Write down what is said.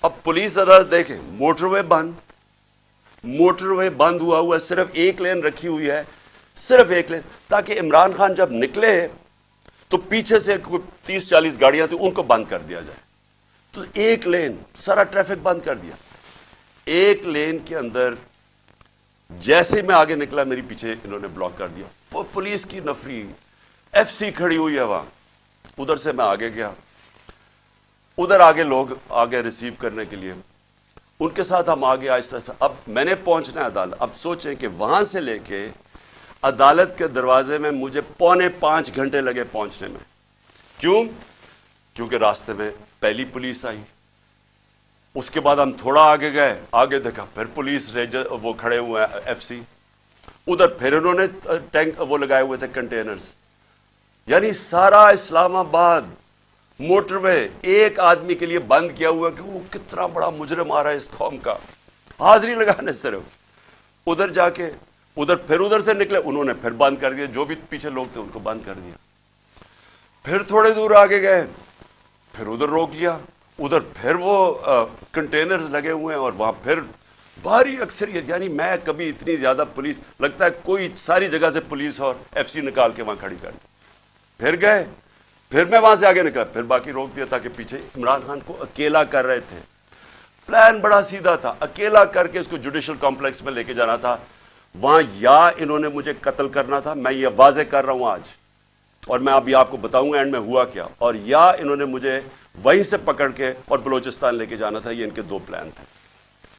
اب پولیس عدالت دیکھیں، موٹر وے بند ہوا ہے، صرف ایک لین رکھی ہوئی ہے، صرف ایک لین، تاکہ عمران خان جب نکلے تو پیچھے سے کوئی 30-40 گاڑیاں تھیں، ان کو بند کر دیا جائے۔ تو ایک لین، سارا ٹریفک بند کر دیا۔ ایک لین کے اندر جیسے میں آگے نکلا، میری پیچھے انہوں نے بلاک کر دیا۔ پولیس کی نفری، ایف سی کھڑی ہوئی ہے وہاں۔ ادھر سے میں آگے گیا، ادھر آگے لوگ آگے ریسیو کرنے کے لیے، ان کے ساتھ ہم آگے آہستہ آہستہ۔ اب میں نے پہنچنا ہے عدالت۔ اب سوچیں کہ وہاں سے لے کے عدالت کے دروازے میں مجھے 4.25 گھنٹے لگے پہنچنے میں۔ کیوں؟ کیونکہ راستے میں پہلی پولیس آئی، اس کے بعد ہم تھوڑا آگے گئے، آگے دیکھا پھر پولیس ریجر وہ کھڑے ہوئے ہیں ایف سی، ادھر پھر انہوں نے ٹینک وہ لگائے ہوئے تھے کنٹینرز۔ یعنی سارا اسلام آباد موٹر وے ایک آدمی کے لیے بند کیا ہوا کہ وہ کتنا بڑا مجرم آ رہا ہے اس قوم کا، حاضری لگانے صرف۔ ادھر جا کے ادھر سے نکلے، انہوں نے پھر بند کر دیا، جو بھی پیچھے لوگ تھے ان کو بند کر دیا۔ پھر تھوڑے دور آگے گئے، پھر ادھر روک لیا، ادھر پھر وہ کنٹینرز لگے ہوئے ہیں، اور وہاں پھر بھاری اکثریت، یعنی میں کبھی اتنی زیادہ پولیس، لگتا ہے کوئی ساری جگہ سے پولیس اور ایف سی نکال کے وہاں کھڑی کر دی۔ پھر گئے، پھر میں وہاں سے آگے نکلا، پھر باقی روک دیا، تاکہ پیچھے عمران خان کو اکیلا کر رہے تھے۔ پلان بڑا سیدھا تھا، اکیلا کر کے اس کو جوڈیشل کمپلیکس میں لے کے جانا تھا۔ وہاں یا انہوں نے مجھے قتل کرنا تھا، میں یہ واضح کر رہا ہوں آج، اور میں ابھی آپ کو بتاؤں گا اینڈ میں ہوا کیا، اور یا انہوں نے مجھے وہیں سے پکڑ کے اور بلوچستان لے کے جانا تھا۔ یہ ان کے دو پلان تھے۔